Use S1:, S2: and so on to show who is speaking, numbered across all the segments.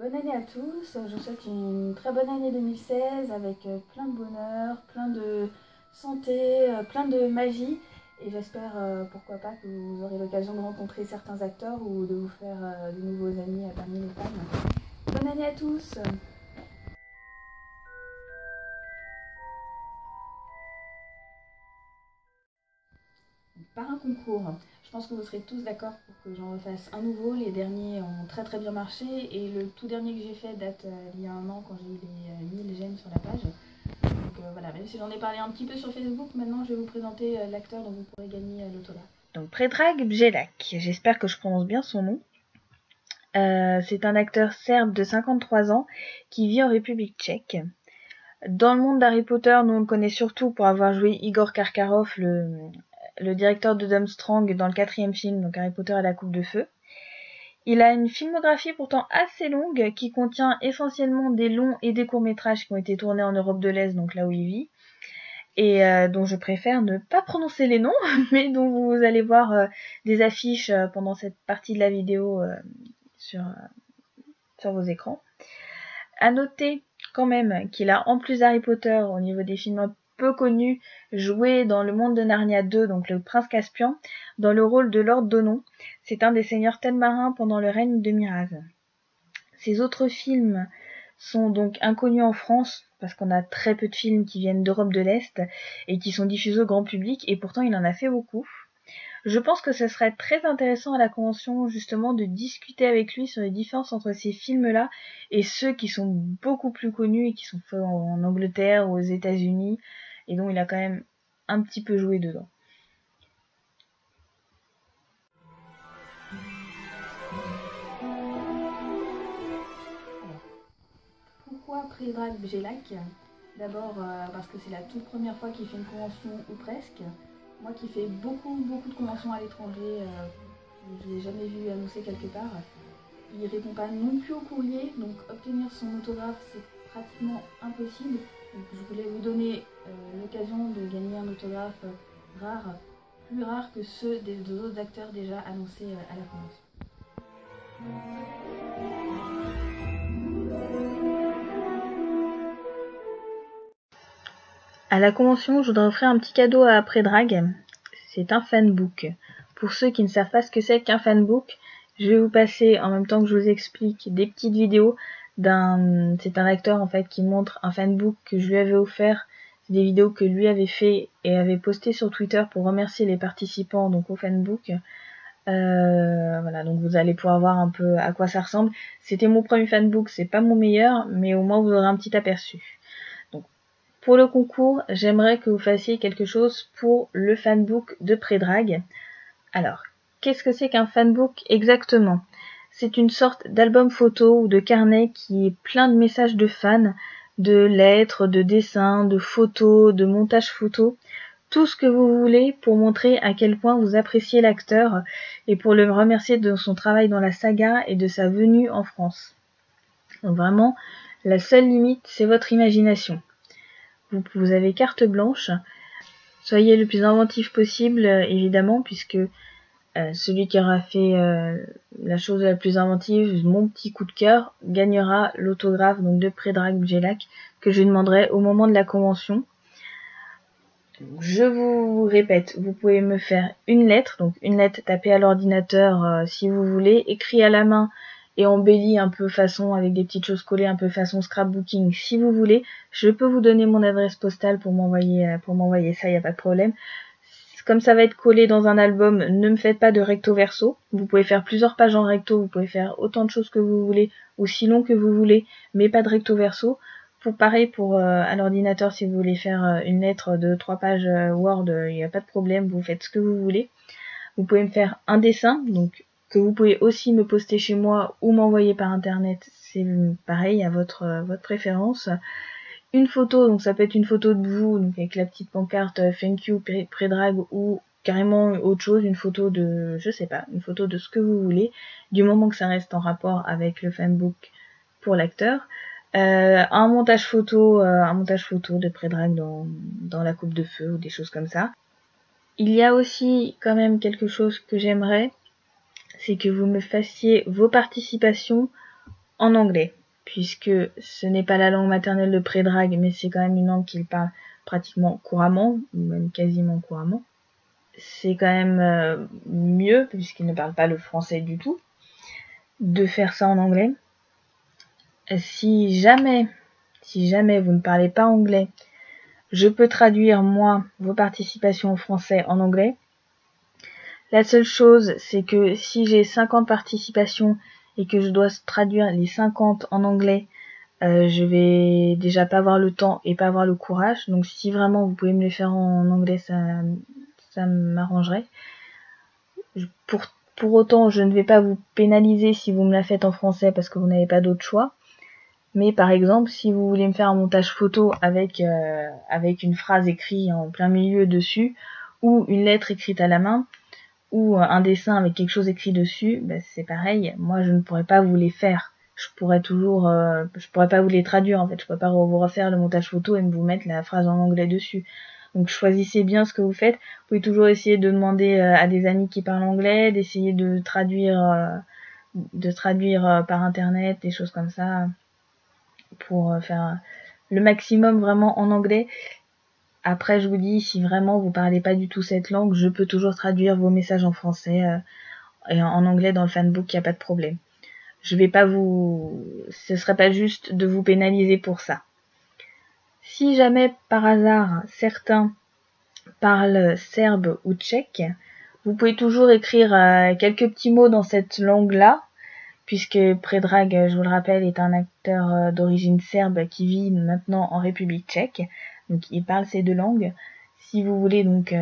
S1: Bonne année à tous, je vous souhaite une très bonne année 2016 avec plein de bonheur, plein de santé, plein de magie et j'espère pourquoi pas que vous aurez l'occasion de rencontrer certains acteurs ou de vous faire de nouveaux amis parmi les fans. Bonne année à tous. Par un concours, je pense que vous serez tous d'accord pour que j'en refasse un nouveau. Les derniers ont très bien marché et le tout dernier que j'ai fait date il y a un an quand j'ai eu les 1000 j'aime sur la page. Donc voilà, même si j'en ai parlé un petit peu sur Facebook, maintenant je vais vous présenter l'acteur dont vous pourrez gagner l'autographe.
S2: Donc Predrag Bjelak, j'espère que je prononce bien son nom. C'est un acteur serbe de 53 ans qui vit en République tchèque. Dans le monde d'Harry Potter, nous on le connaît surtout pour avoir joué Igor Karkaroff, le directeur de Durmstrang dans le 4e film, donc Harry Potter et la Coupe de Feu. Il a une filmographie pourtant assez longue qui contient essentiellement des longs et des courts-métrages qui ont été tournés en Europe de l'Est, donc là où il vit, et dont je préfère ne pas prononcer les noms, mais dont vous allez voir des affiches pendant cette partie de la vidéo sur vos écrans. À noter quand même qu'il a, en plus d'Harry Potter, au niveau des films un peu connus, joué dans Le Monde de Narnia 2, donc le Prince Caspian, dans le rôle de Lord Donon. C'est un des seigneurs Telmarin pendant le règne de Miraz. Ses autres films sont donc inconnus en France, parce qu'on a très peu de films qui viennent d'Europe de l'Est et qui sont diffusés au grand public, et pourtant il en a fait beaucoup. Je pense que ce serait très intéressant à la convention justement de discuter avec lui sur les différences entre ces films-là et ceux qui sont beaucoup plus connus et qui sont faits en Angleterre ou aux États-Unis et dont il a quand même un petit peu joué dedans.
S1: Pourquoi Predrag Bjelak? D'abord parce que c'est la toute première fois qu'il fait une convention ou presque. Moi qui fais beaucoup de conventions à l'étranger, je ne l'ai jamais vu annoncer quelque part. Il répond pas non plus au courrier, donc obtenir son autographe c'est pratiquement impossible. Donc je voulais vous donner l'occasion de gagner un autographe rare, plus rare que ceux des deux autres acteurs déjà annoncés à la convention.
S2: À la convention, je voudrais offrir un petit cadeau à Predrag. C'est un fanbook. Pour ceux qui ne savent pas ce que c'est qu'un fanbook, je vais vous passer, en même temps que je vous explique, des petites vidéos c'est un acteur en fait qui montre un fanbook que je lui avais offert. C'est des vidéos que lui avait fait et avait posté sur Twitter pour remercier les participants donc au fanbook. Voilà, donc vous allez pouvoir voir un peu à quoi ça ressemble. C'était mon premier fanbook, c'est pas mon meilleur, mais au moins vous aurez un petit aperçu. Donc, pour le concours, j'aimerais que vous fassiez quelque chose pour le fanbook de Predrag. Alors, qu'est-ce que c'est qu'un fanbook exactement? C'est une sorte d'album photo ou de carnet qui est plein de messages de fans, de lettres, de dessins, de photos, de montages photos, tout ce que vous voulez pour montrer à quel point vous appréciez l'acteur et pour le remercier de son travail dans la saga et de sa venue en France. Donc vraiment, la seule limite, c'est votre imagination. Vous avez carte blanche. Soyez le plus inventif possible, évidemment, puisque celui qui aura fait la chose la plus inventive, mon petit coup de cœur, gagnera l'autographe donc de Predrag Bjelak que je demanderai au moment de la convention. Je vous répète, vous pouvez me faire une lettre, donc une lettre tapée à l'ordinateur si vous voulez, écrit à la main et embellie un peu façon avec des petites choses collées, un peu façon scrapbooking si vous voulez. Je peux vous donner mon adresse postale pour m'envoyer ça, il n'y a pas de problème. Comme ça va être collé dans un album, ne me faites pas de recto verso. Vous pouvez faire plusieurs pages en recto, vous pouvez faire autant de choses que vous voulez, ou si long que vous voulez, mais pas de recto verso. Pareil pour à l'ordinateur, si vous voulez faire une lettre de 3 pages Word, il n'y a pas de problème, vous faites ce que vous voulez. Vous pouvez me faire un dessin, donc que vous pouvez aussi me poster chez moi ou m'envoyer par internet, c'est pareil, à votre préférence. Une photo, donc ça peut être une photo de vous, donc avec la petite pancarte Thank you Predrag ou carrément autre chose, une photo de, je sais pas, une photo de ce que vous voulez, du moment que ça reste en rapport avec le fanbook pour l'acteur. Un montage photo de Predrag dans la coupe de feu ou des choses comme ça. Il y a aussi quand même quelque chose que j'aimerais, c'est que vous me fassiez vos participations en anglais, puisque ce n'est pas la langue maternelle de Predrag, mais c'est quand même une langue qu'il parle pratiquement couramment, ou même quasiment couramment. C'est quand même mieux, puisqu'il ne parle pas le français du tout, de faire ça en anglais. Si jamais vous ne parlez pas anglais, je peux traduire, moi, vos participations au français en anglais. La seule chose, c'est que si j'ai 50 participations et que je dois traduire les 50 en anglais, je vais déjà pas avoir le temps et pas avoir le courage. Donc si vraiment vous pouvez me les faire en anglais, ça m'arrangerait. Pour autant, je ne vais pas vous pénaliser si vous me la faites en français parce que vous n'avez pas d'autre choix. Mais par exemple, si vous voulez me faire un montage photo avec une phrase écrite en plein milieu dessus, ou une lettre écrite à la main, ou un dessin avec quelque chose écrit dessus, c'est pareil, moi je ne pourrais pas vous les faire. Je pourrais pas vous les traduire en fait, je pourrais pas vous refaire le montage photo et vous mettre la phrase en anglais dessus. Donc choisissez bien ce que vous faites. Vous pouvez toujours essayer de demander à des amis qui parlent anglais, d'essayer de traduire par internet, des choses comme ça, pour faire le maximum vraiment en anglais. Après, je vous dis, si vraiment vous parlez pas du tout cette langue, je peux toujours traduire vos messages en français et en anglais dans le fanbook, il n'y a pas de problème. Ce serait pas juste de vous pénaliser pour ça. Si jamais par hasard certains parlent serbe ou tchèque, vous pouvez toujours écrire quelques petits mots dans cette langue-là, puisque Predrag, je vous le rappelle, est un acteur d'origine serbe qui vit maintenant en République tchèque. Donc il parle ces deux langues. Si vous voulez donc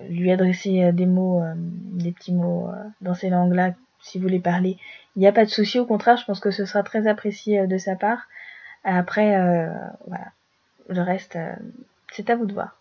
S2: lui adresser des petits mots dans ces langues-là, si vous les parlez, il n'y a pas de souci. Au contraire, je pense que ce sera très apprécié de sa part. Après, voilà, le reste, c'est à vous de voir.